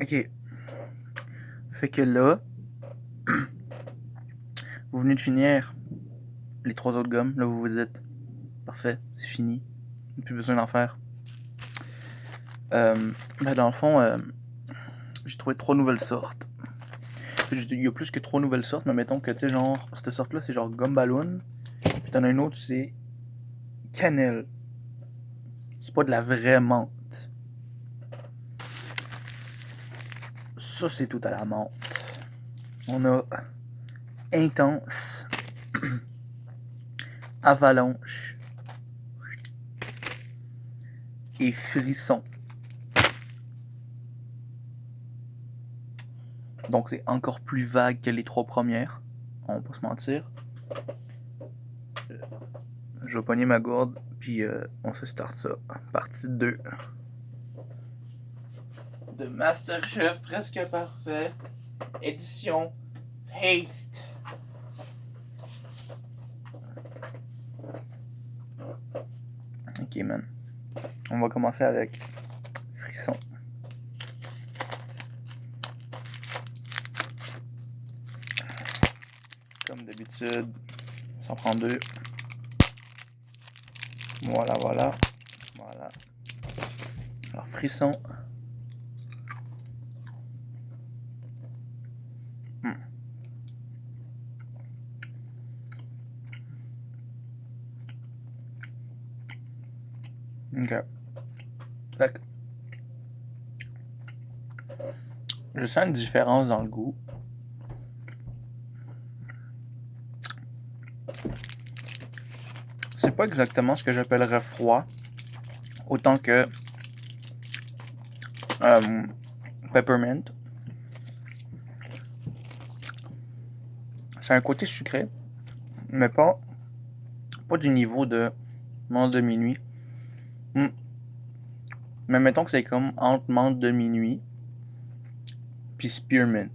Ok. Fait que là, vous venez de finir les 3 autres gommes. Là, vous vous dites, parfait, c'est fini. Plus besoin d'en faire. Dans le fond, j'ai trouvé 3 nouvelles sortes. Il y a plus que 3 nouvelles sortes, mais mettons que, tu sais, genre, cette sorte-là, c'est genre gomme ballon. Puis t'en as une autre, c'est cannelle. C'est pas de la vraie menthe. Ça, c'est tout à la menthe. On a intense, avalanche et frisson. Donc c'est encore plus vague que les 3 premières. On va pas se mentir. Je vais pogner ma gourde, puis on se start ça. Partie 2. De Masterchef presque parfait. Édition Taste. Ok man. On va commencer avec frisson. Comme d'habitude, ça en prend 2. Voilà. Alors frisson. Ok. Fait que je sens une différence dans le goût. C'est pas exactement ce que j'appellerais froid, autant que peppermint. C'est un côté sucré, mais pas du niveau de menthe de minuit. Mais mettons que c'est comme entre menthe de minuit puis spearmint.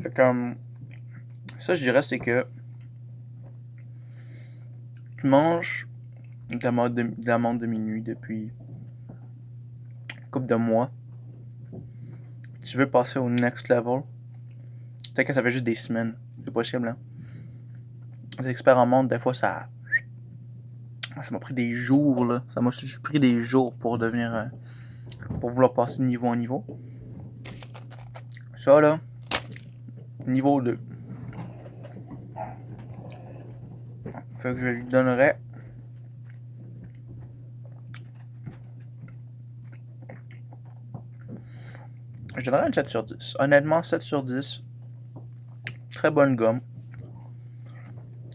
Fait comme ça, je dirais, c'est que tu manges de la menthe de minuit depuis une couple de mois. Tu veux passer au next level. Peut-être que ça fait juste des semaines. C'est possible, hein. Les experts en menthe, des fois, ça m'a pris des jours, là. Ça m'a juste pris des jours pour devenir... pour vouloir passer de niveau en niveau. Ça, là, niveau 2. Fait que je lui donnerais... Je donnerais une 7 sur 10. Honnêtement, 7 sur 10. Très bonne gomme.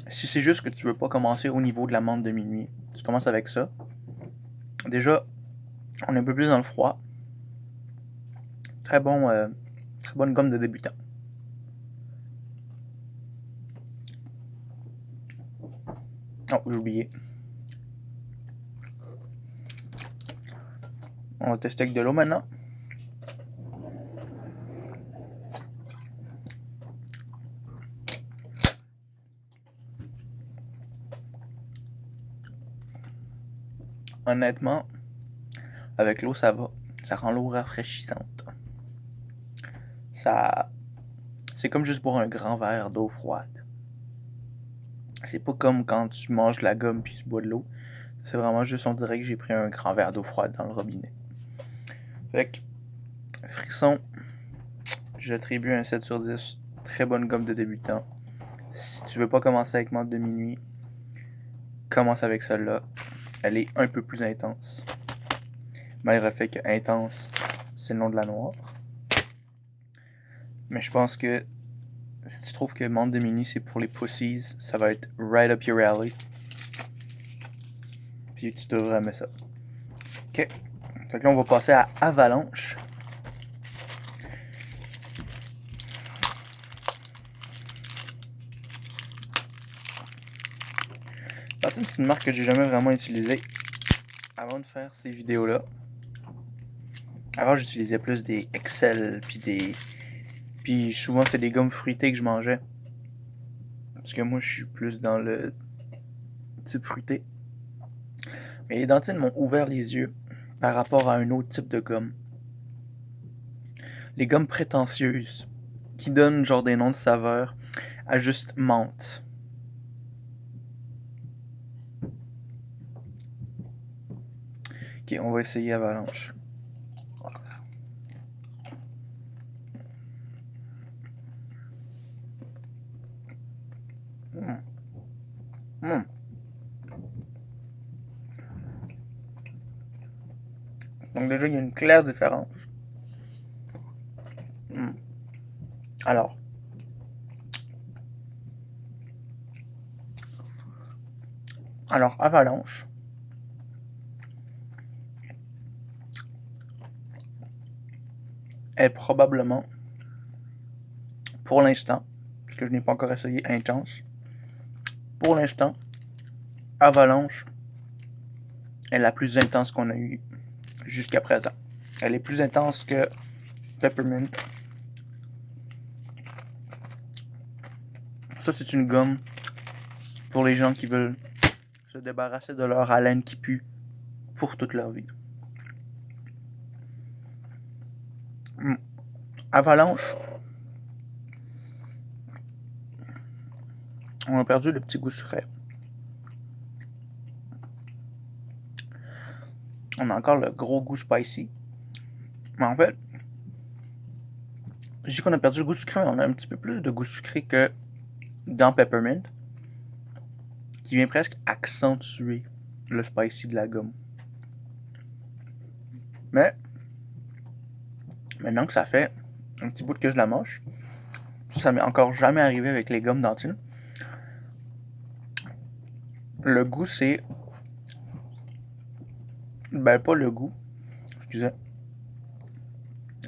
Si c'est juste que tu veux pas commencer au niveau de la menthe de minuit, tu commences avec ça. Déjà, on est un peu plus dans le froid. Très bonne gomme de débutant. Oh, j'ai oublié. On va tester avec de l'eau maintenant. Honnêtement, avec l'eau, ça va. Ça rend l'eau rafraîchissante. C'est comme juste boire un grand verre d'eau froide. C'est pas comme quand tu manges de la gomme puis tu bois de l'eau. C'est vraiment juste, on dirait que j'ai pris un grand verre d'eau froide dans le robinet. Fait que, frisson, j'attribue un 7 sur 10. Très bonne gomme de débutant. Si tu veux pas commencer avec menthe de minuit, commence avec celle-là. Elle est un peu plus intense. Malgré le fait que intense, c'est le nom de la noire. Mais je pense que si tu trouves que menthe de minuit c'est pour les pussies, ça va être right up your alley. Puis tu devrais aimer ça. Ok. Fait que là, on va passer à avalanche. Tartine, c'est une marque que j'ai jamais vraiment utilisée avant de faire ces vidéos-là. Avant, j'utilisais plus des Excel, puis souvent, c'était des gommes fruitées que je mangeais. Parce que moi, je suis plus dans le type fruité. Mais les dentines m'ont ouvert les yeux par rapport à un autre type de gomme. Les gommes prétentieuses, qui donnent genre des noms de saveurs à juste menthe. Ok, on va essayer Avalanche. Mmh. Mmh. Donc déjà, il y a une claire différence. Mmh. Alors, Avalanche est probablement, pour l'instant, parce que je n'ai pas encore essayé intense, pour l'instant, Avalanche est la plus intense qu'on a eue jusqu'à présent. Elle est plus intense que Peppermint. Ça, c'est une gomme pour les gens qui veulent se débarrasser de leur haleine qui pue pour toute leur vie. Avalanche, on a perdu le petit goût sucré. On a encore le gros goût spicy. Mais en fait, je dis qu'on a perdu le goût sucré, mais on a un petit peu plus de goût sucré que dans Peppermint, qui vient presque accentuer le spicy de la gomme. Mais, maintenant que ça fait un petit bout que je la mâche, ça m'est encore jamais arrivé avec les gommes dentines. Le goût, c'est... Ben, pas le goût. Excusez.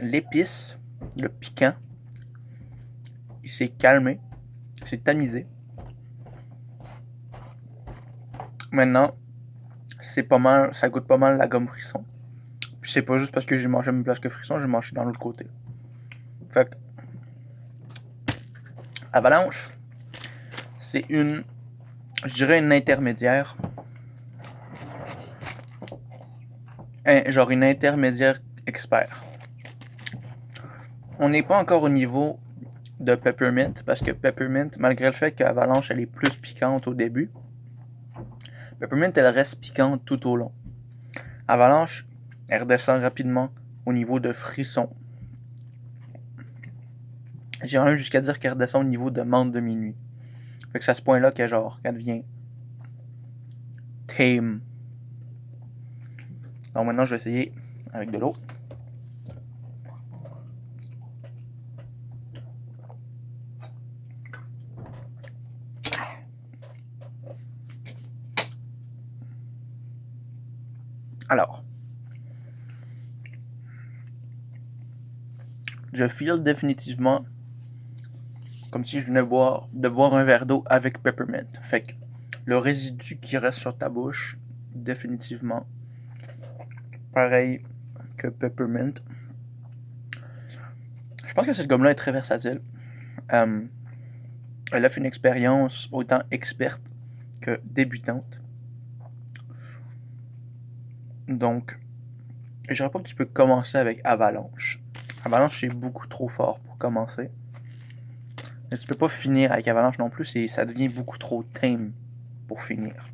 L'épice, le piquant, il s'est calmé, c'est tamisé. Maintenant, c'est pas mal, ça goûte pas mal la gomme frisson. Puis c'est pas juste parce que j'ai mangé à même place que frisson, j'ai mangé dans l'autre côté. Fait que, Avalanche, c'est une, je dirais une intermédiaire. Genre une intermédiaire expert. On n'est pas encore au niveau de Peppermint, parce que Peppermint, malgré le fait qu'Avalanche elle est plus piquante au début, Peppermint elle reste piquante tout au long. Avalanche, elle redescend rapidement au niveau de frisson. J'irais même jusqu'à dire qu'elle redescend au niveau de menthe de minuit. Fait que c'est à ce point-là qu'elle devient tame. Donc maintenant, je vais essayer avec de l'eau. Alors, je file définitivement comme si je venais de boire un verre d'eau avec Peppermint. Fait que le résidu qui reste sur ta bouche, définitivement, pareil que Peppermint. Je pense que cette gomme-là est très versatile. Elle offre une expérience autant experte que débutante. Donc, je dirais pas que tu peux commencer avec Avalanche. Avalanche, c'est beaucoup trop fort pour commencer. Mais tu peux pas finir avec Avalanche non plus, et ça devient beaucoup trop tame pour finir.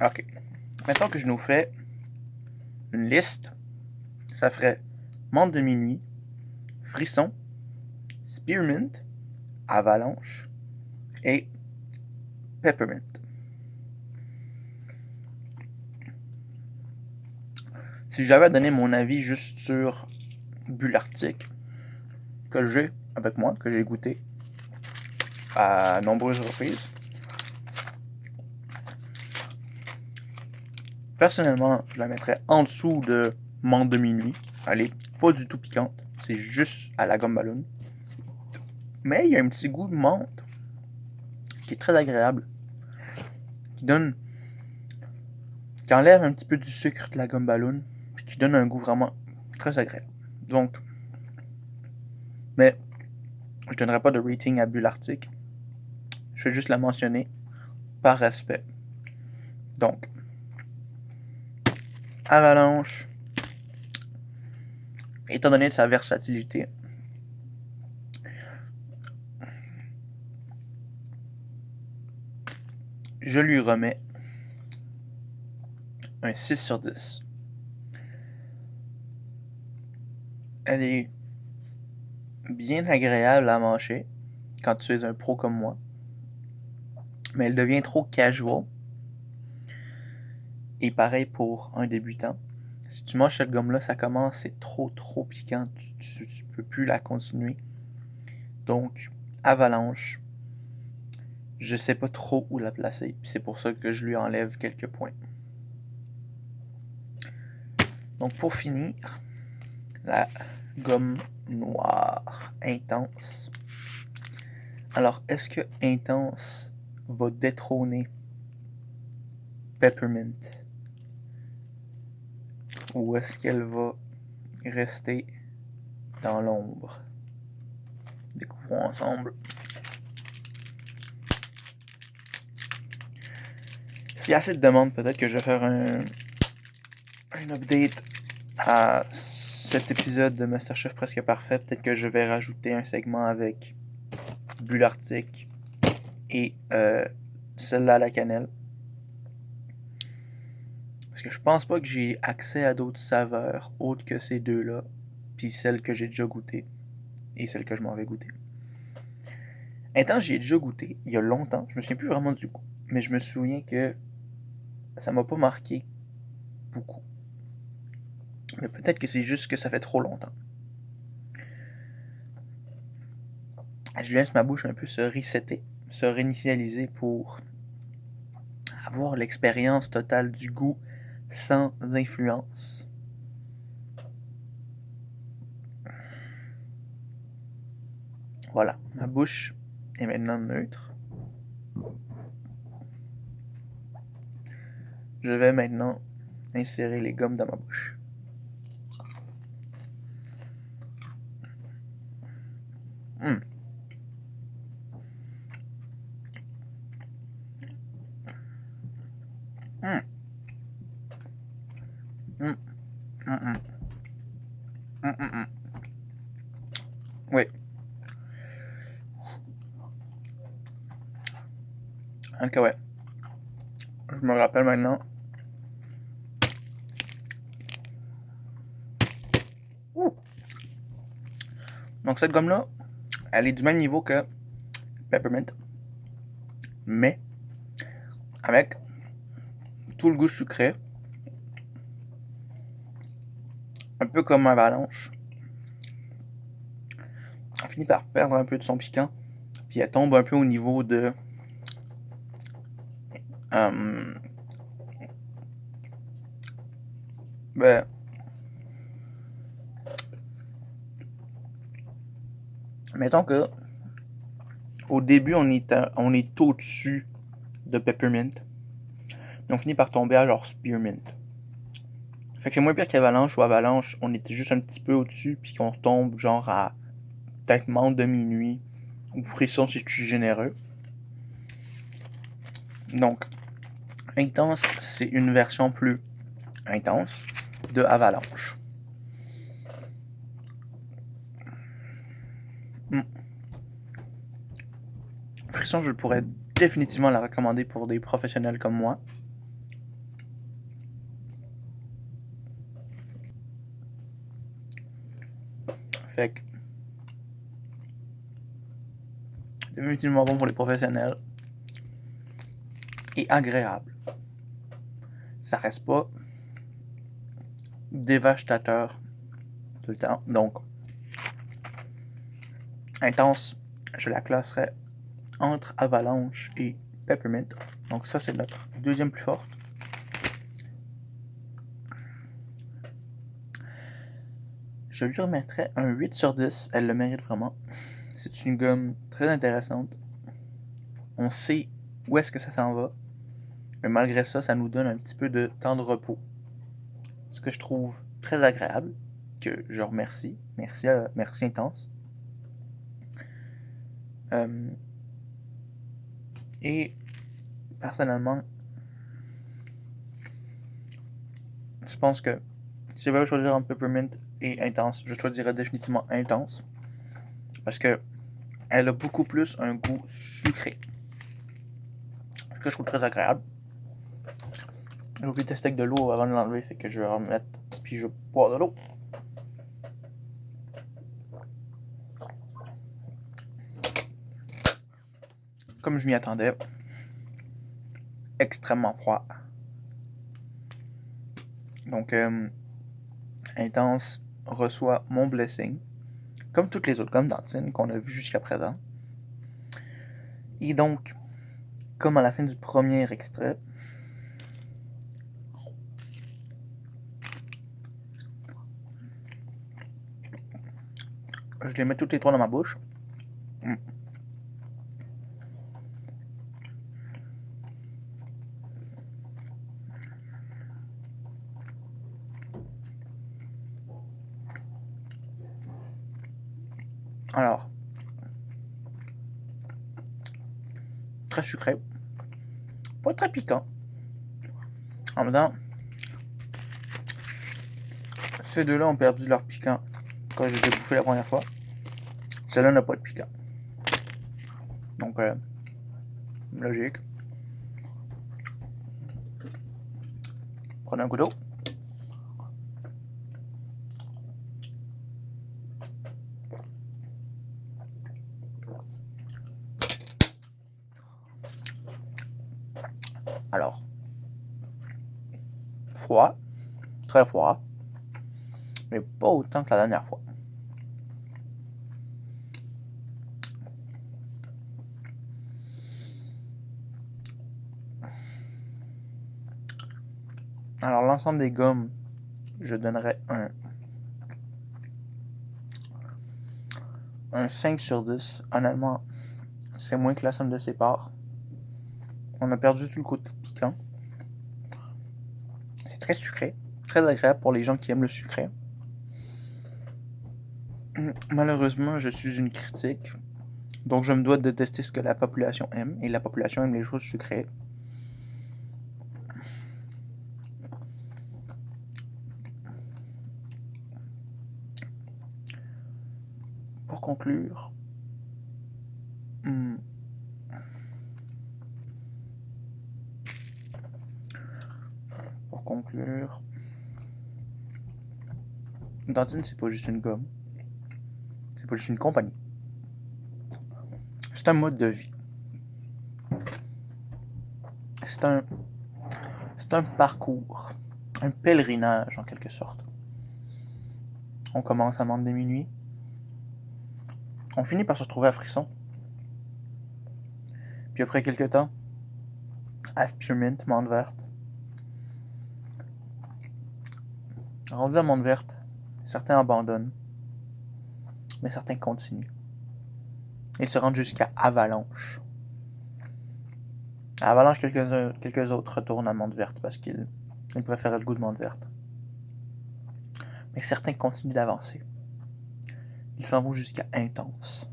Ok. Maintenant que je nous fais une liste, ça ferait menthe de minuit, frisson, spearmint, avalanche et peppermint. Si j'avais à donner mon avis juste sur Bulle Arctique, que j'ai avec moi, que j'ai goûté à nombreuses reprises, personnellement, je la mettrais en dessous de menthe de minuit. Elle est pas du tout piquante, c'est juste à la gomme ballon. Mais il y a un petit goût de menthe qui est très agréable, qui enlève un petit peu du sucre de la gomme ballon, puis qui donne un goût vraiment très agréable. Donc, mais je donnerais pas de rating à Bulle Arctique. Je vais juste la mentionner par respect. Donc, Avalanche, étant donné de sa versatilité, je lui remets un 6 sur 10. Elle est bien agréable à manger quand tu es un pro comme moi, mais elle devient trop casual. Et pareil pour un débutant. Si tu manges cette gomme-là, ça commence, c'est trop piquant, tu peux plus la continuer. Donc, Avalanche, je sais pas trop où la placer, c'est pour ça que je lui enlève quelques points. Donc pour finir, la gomme noire intense. Alors, est-ce que intense va détrôner Peppermint? Ou est-ce qu'elle va rester dans l'ombre? Découvrons ensemble. S'il y a assez de demandes, peut-être que je vais faire un update à cet épisode de MasterChef presque parfait. Peut-être que je vais rajouter un segment avec Bulle Arctique et celle-là à la cannelle. Parce que je pense pas que j'ai accès à d'autres saveurs autres que ces deux-là, puis celles que j'ai déjà goûtées et celles que je m'en vais goûter. Intense, j'y ai déjà goûté il y a longtemps. Je me souviens plus vraiment du goût, mais je me souviens que ça m'a pas marqué beaucoup. Mais peut-être que c'est juste que ça fait trop longtemps. Je laisse ma bouche un peu se resetter, se réinitialiser pour avoir l'expérience totale du goût sans influence. Voilà, ma bouche est maintenant neutre. Je vais maintenant insérer les gommes dans ma bouche. Mmh. Mmh. Mmh. Mmh. Mmh. Oui. Ok, ouais. Je me rappelle maintenant. Ouh. Donc cette gomme-là, elle est du même niveau que Peppermint, mais avec tout le goût sucré, un peu comme Avalanche. Elle finit par perdre un peu de son piquant, puis elle tombe un peu au niveau de ben, mettons que au début on est au-dessus de Peppermint, mais on finit par tomber à genre Spearmint. Fait que c'est moins pire qu'Avalanche, ou Avalanche on était juste un petit peu au-dessus, puis qu'on tombe genre à peut-être menthe de minuit ou frisson si je suis généreux. Donc intense, c'est une version plus intense de Avalanche. Frisson, je pourrais définitivement la recommander pour des professionnels comme moi. Fait que définitivement bon pour les professionnels et agréable. Ça reste pas dévastateur tout le temps. Donc, intense, je la classerais entre Avalanche et Peppermint. Donc ça, c'est notre deuxième plus forte. Je lui remettrais un 8 sur 10. Elle le mérite vraiment. C'est une gomme très intéressante. On sait où est-ce que ça s'en va. Mais malgré ça, ça nous donne un petit peu de temps de repos. Ce que je trouve très agréable. Que je remercie. Merci intense. Et personnellement, je pense que si je vais choisir entre peppermint et intense, je choisirais définitivement intense. Parce que elle a beaucoup plus un goût sucré. Ce que je trouve très agréable. J'ai oublié de tester avec de l'eau avant de l'enlever, fait que je vais remettre, puis je vais boire de l'eau. Comme je m'y attendais, extrêmement froid. Donc, intense reçoit mon blessing, comme toutes les autres gommes dentines qu'on a vues jusqu'à présent. Et donc, comme à la fin du premier extrait, je les mets toutes les trois dans ma bouche. Alors, très sucré, pas très piquant. En même temps, ces deux-là ont perdu leur piquant quand je les ai bouffés la première fois. Celle-là n'a pas de piquant. Donc, logique. Prenez un couteau. Alors, froid, très froid, mais pas autant que la dernière fois. Alors, l'ensemble des gommes, je donnerais un 5 sur 10. Honnêtement, c'est moins que la somme de ses parts. On a perdu tout le côté piquant. C'est très sucré, très agréable pour les gens qui aiment le sucré. Malheureusement, je suis une critique, donc je me dois de tester ce que la population aime, et la population aime les choses sucrées. Pour conclure, une dentine, c'est pas juste une gomme, c'est pas juste une compagnie. C'est un mode de vie. C'est un parcours, un pèlerinage en quelque sorte. On commence à menthe des minuit, on finit par se retrouver à Frisson. Puis après quelques temps, à Spearmint, menthe verte. Rendu à menthe verte, certains abandonnent, mais certains continuent. Ils se rendent jusqu'à Avalanche. À Avalanche, quelques autres retournent à menthe verte parce qu'ils préfèrent le goût de menthe verte. Mais certains continuent d'avancer. Ils s'en vont jusqu'à Intense.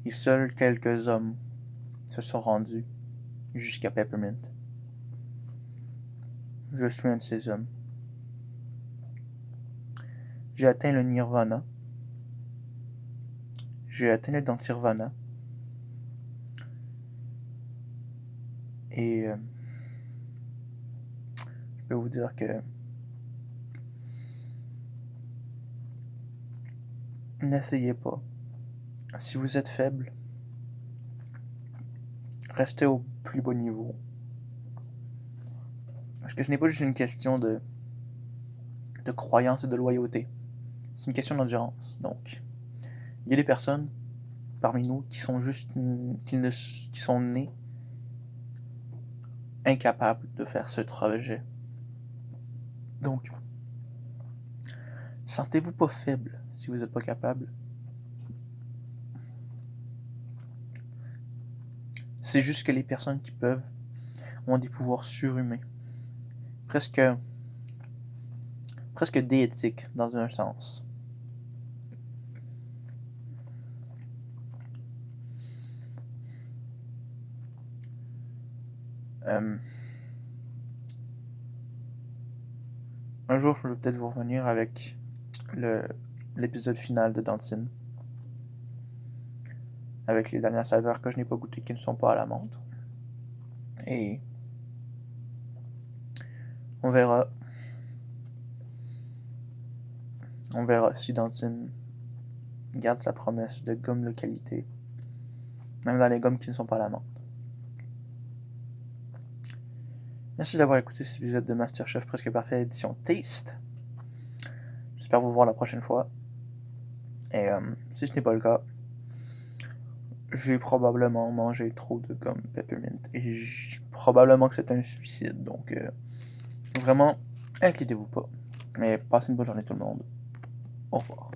Et seuls quelques hommes se sont rendus jusqu'à Peppermint. Je suis un de ces hommes. J'ai atteint le Nirvana. J'ai atteint le Dantirvana. Et je peux vous dire que n'essayez pas. Si vous êtes faible, restez au plus bas niveau. Parce que ce n'est pas juste une question de croyance et de loyauté. C'est une question d'endurance. Donc, il y a des personnes parmi nous qui sont qui sont nés incapables de faire ce trajet. Donc, sentez-vous pas faible si vous n'êtes pas capable. C'est juste que les personnes qui peuvent ont des pouvoirs surhumains. Presque déétiques dans un sens. Un jour, je vais peut-être vous revenir avec l'épisode final de Dantine. Avec les dernières saveurs que je n'ai pas goûtées qui ne sont pas à la menthe. Et on verra. On verra si Dantine garde sa promesse de gomme de qualité. Même dans les gommes qui ne sont pas à la menthe. Merci d'avoir écouté cet épisode de Masterchef Presque Parfait édition Taste. J'espère vous voir la prochaine fois. Et si ce n'est pas le cas, j'ai probablement mangé trop de gomme peppermint. Et probablement que c'est un suicide. Donc vraiment, inquiétez-vous pas. Mais passez une bonne journée tout le monde. Au revoir.